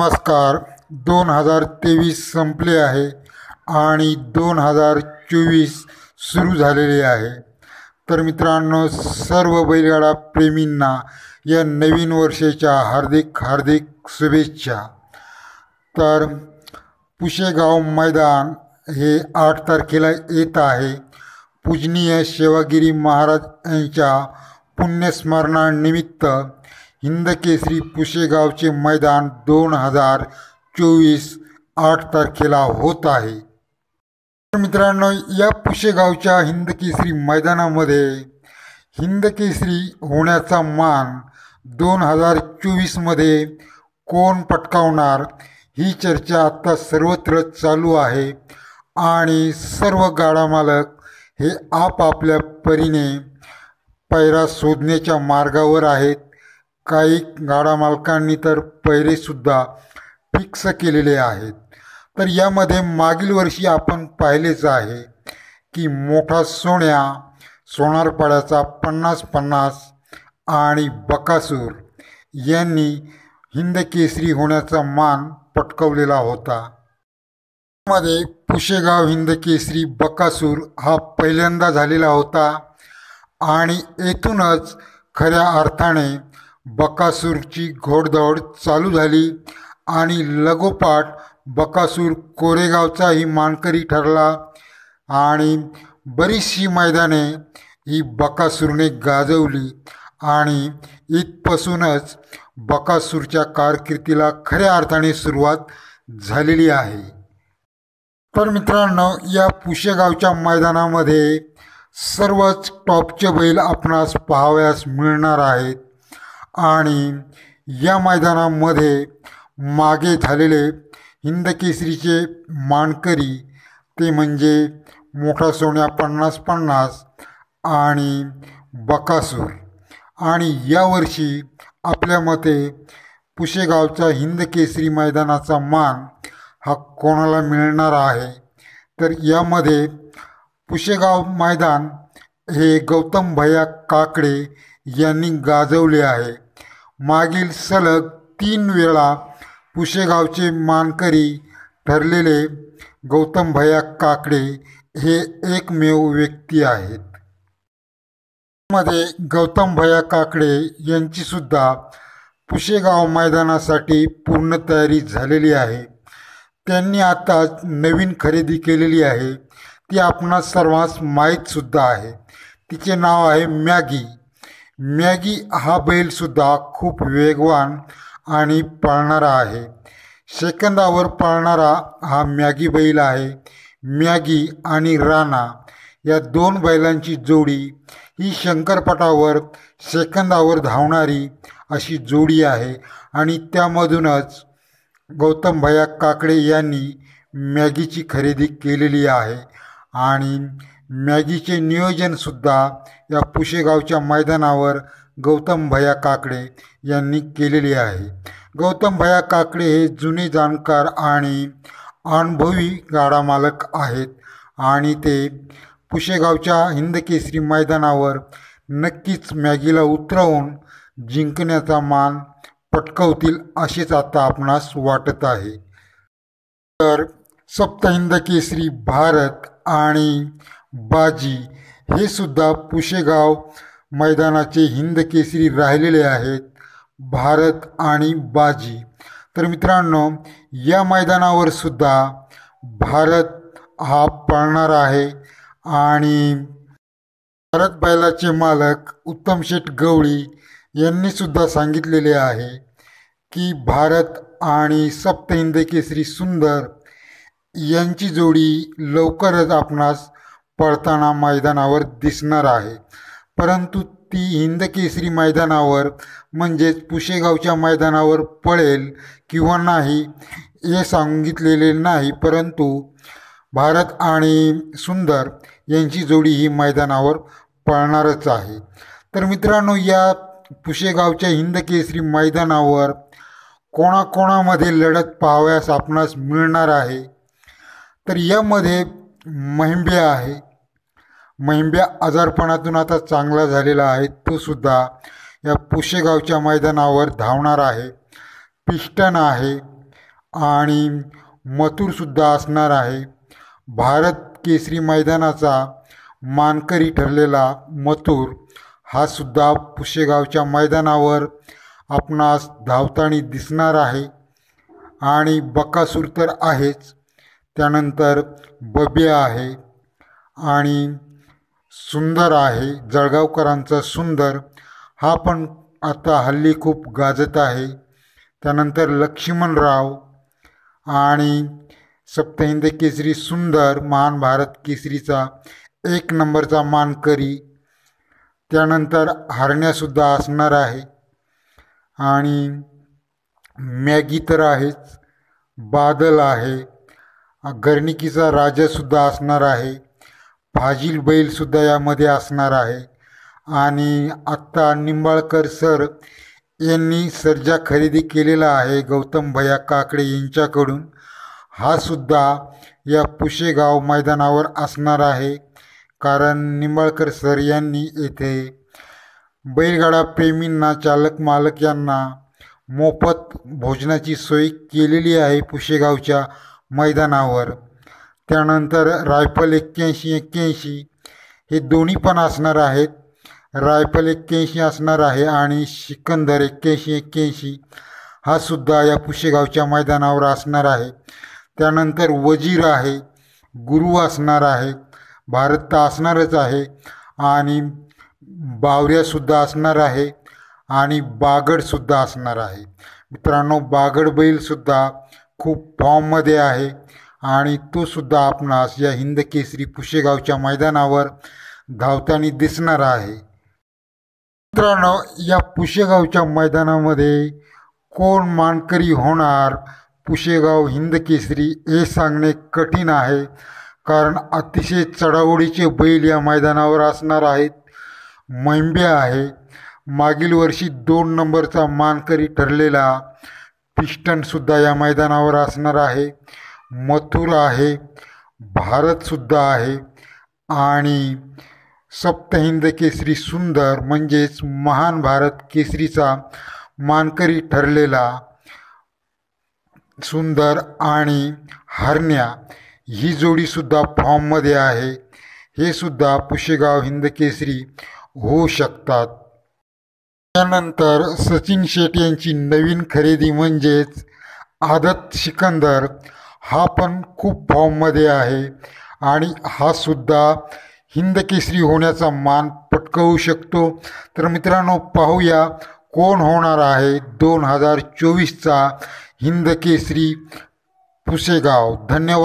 नमस्कार. 2023 संपले आहे आणि 2024 सुरू झालेले आहे. तर मित्रांनो, सर्व बैलगाडा प्रेमींना या नवीन वर्षाच्या हार्दिक हार्दिक शुभेच्छा. तर पुशेगाव मैदान हे 8 तारखेला येत आहे. पूजनीय सेवागिरी महाराज यांच्या पुण्यस्मरणानिमित्त हिंदकेसरी पुशेगावचे मैदान 2024 8 तारखेला होत आहे. तर मित्रांनो, या पुशेगावच्या हिंदकेसरी मैदानामध्ये हिंदकेसरी होण्याचा मान 2024मध्ये कोण पटकावणार ही चर्चा आता सर्वत्र चालू आहे आणि सर्व गाडा मालक हे आपापल्या परीने पैरा शोधण्याच्या मार्गावर आहेत. काही गाडा मालकांनी तर पैरेसुद्धा फिक्स केलेले आहेत. तर यामध्ये मागील वर्षी आपण पाहिलेच आहे की मोठा सोन्या, सोनारपाड्याचा 50-50 आणि बकासूर यांनी हिंदकेसरी होण्याचा मान पटकावलेला होता. मध्ये पुशेगाव हिंदकेसरी बकासूर हा पहिल्यांदा झालेला होता आणि येथूनच खऱ्या अर्थाने बकासूरची घोडदौड चालू झाली आणि लगोपाठ बकासूर कोरेगावचाही मानकरी ठरला आणि बरीचशी मैदाने ही बकासूरने गाजवली आणि इथपासूनच बकासूरच्या कारकिर्दीला खऱ्या अर्थाने सुरुवात झालेली आहे. तर मित्रांनो, या पुशेगावच्या मैदानामध्ये सर्वच टॉपचे बैल आपणास पाहावयास मिळणार आहेत आणि या मैदानामध्ये मागे झालेले हिंदकेसरीचे मानकरी ते म्हणजे मोठा सोन्या 50-50 आणि बकासूर. आणि यावर्षी आपल्या मते पुशेगावचा हिंदकेसरी मैदानाचा मान हा कोणाला मिळणार आहे. तर यामध्ये पुशेगाव मैदान हे गौतम भैया काकडे यांनी गाजवले आहे. मागील सलग 3 वेळा पुशेगावचे मानकरी ठरलेले गौतम भैया काकडे हे एकमेव व्यक्ती आहेत. मध्ये गौतम भैया काकडे यांचीसुद्धा पुशेगाव मैदानासाठी पूर्ण तयारी झालेली आहे. त्यांनी आता नवीन खरेदी केलेली आहे, ती आपणास सर्वांस माहीतसुद्धा आहे. तिचे नाव आहे मॅगी. मॅगी हा बैलसुद्धा खूप वेगवान आणि पळणारा आहे. सेकंदावर पळणारा हा मॅगी बैल आहे. मॅगी आणि राणा या 2 बैलांची जोडी ही शंकरपटावर सेकंदावर धावणारी अशी जोडी आहे आणि त्यामधूनच गौतम भैया काकडे यांनी मॅगीची खरेदी केलेली आहे आणि मॅगीचे नियोजनसुद्धा या पुशेगावच्या मैदानावर गौतम भैया काकडे यांनी केलेले आहे. गौतम भैया काकडे हे जुने जाणकार आणि अनुभवी गाडा मालक आहेत आणि ते पुशेगावच्या हिंदकेसरी मैदानावर नक्कीच मॅगीला उतरवून जिंकण्याचा मान पटकवतील असेच आता आपणास वाटत आहे. तर सप्तहिंदकेसरी भारत आणि बाजी हे सुद्धा पुशेगाव मैदानाचे हिंदकेसरी राहिलेले आहेत. भारत आणि बाजी. तर मित्रांनो, या मैदानावर सुद्धा भारत हा पळणार आहे आणि भारत बैलाचे मालक उत्तम शेठ गवळी यांनी सुद्धा सांगितलेले आहे की भारत आणि सप्तहिंदकेसरी सुंदर यांची जोडी लवकरच आपणास पळताना मैदानावर दिसणार आहे. परंतु ती हिंदकेसरी मैदानावर म्हणजेच पुशेगावच्या मैदानावर पळेल किंवा नाही हे सांगितलेले नाही, परंतु भारत आणि सुंदर यांची जोडी ही मैदानावर पळणारच आहे. तर मित्रांनो, या पुशेगावच्या हिंदकेसरी मैदानावर कोणाकोणामध्ये लढत पाहावयास आपणास मिळणार आहे. तर यामध्ये महिंब्या आहे. महिंब्या आजारपणातून आता चांगला झालेला आहे, तो सुद्धा या पुशेगावच्या मैदानावर धावणार आहे. पिस्टन आहे, आणि मथुरसुद्धा असणार आहे. भारत केसरी मैदानाचा मानकरी ठरलेला मथुर हा सुद्धा पुशेगावच्या मैदानावर आपणास धावताना दिसणार आहे. आणि बकासूर तर आहेच, त्यानंतर बब्या आहे आणि सुंदर आहे, जळगावकरांचा सुंदर हा पण आता हल्ली खूप गाजत आहे. त्यानंतर लक्ष्मणराव आणि सप्तहिंद केसरी सुंदर, महान भारत केसरीचा 1 नंबरचा मानकरी. त्यानंतर हरण्यासुद्धा असणार आहे आणि मॅगी तर आहेच, बादल आहे, गर्णिकीचा राजासुद्धा असणार आहे, फाजील बैलसुद्धा यामध्ये असणार आहे. आणि आत्ता निंबाळकर सर यांनी सर्जा खरेदी केलेला आहे गौतम भैया काकडे यांच्याकडून, हा सुद्धा या पुशेगाव मैदानावर असणार आहे. कारण निंबाळकर सर यांनी येथे बैलगाडा प्रेमींना, चालक मालक यांना मोफत भोजनाची सोय केलेली आहे पुशेगावच्या मैदानावर. त्यानंतर रायफल 81-81 हे दोन्ही पण असणार आहेत. रायफल 81 असणार आहे आणि सिकंदर 81-81 हा सुद्धा या पुशेगावच्या मैदानावर असणार आहे. त्यानंतर वजीर आहे, गुरु असणार आहे, भारत तर असणारच आहे आणि बावऱ्यासुद्धा असणार आहे आणि बागडसुद्धा असणार आहे. मित्रांनो, बागड बैलसुद्धा खूप फॉर्ममध्ये आहे आणि तो सुद्धा आपणास या हिंद केसरी पुशेगावच्या मैदानावर धावताना दिसणार आहे. मित्रांनो, या पुशेगावच्या मैदानामध्ये कोण मानकरी होणार पुशेगाव हिंद केसरी हे सांगणे कठीण आहे. कारण अतिशय चढाओढीचे बैल या मैदानावर असणार आहेत. मैंब्या आहे, मागील वर्षी 2 नंबरचा मानकरी ठरलेला पिस्टनसुद्धा या मैदानावर असणार आहे. मथुर आहे, भारतसुद्धा आहे आणि सप्तहिंद केसरी सुंदर म्हणजेच महान भारत केसरीचा मानकरी ठरलेला सुंदर आणि हरण्या ही जोडीसुद्धा फॉर्ममध्ये आहे. हे सुद्धा पुशेगाव हिंद केसरी होऊ शकतात. त्यानंतर सचिन शेट यांची नवीन खरेदी म्हणजेच आदत सिकंदर हा पण खूप फॉर्ममध्ये आहे आणि हा सुद्धा हिंद केसरी होण्याचा मान पटकावू शकतो. तर मित्रांनो, पाहूया कोण होणार आहे 2024चा हिंद केसरी पुशेगाव. धन्यवाद.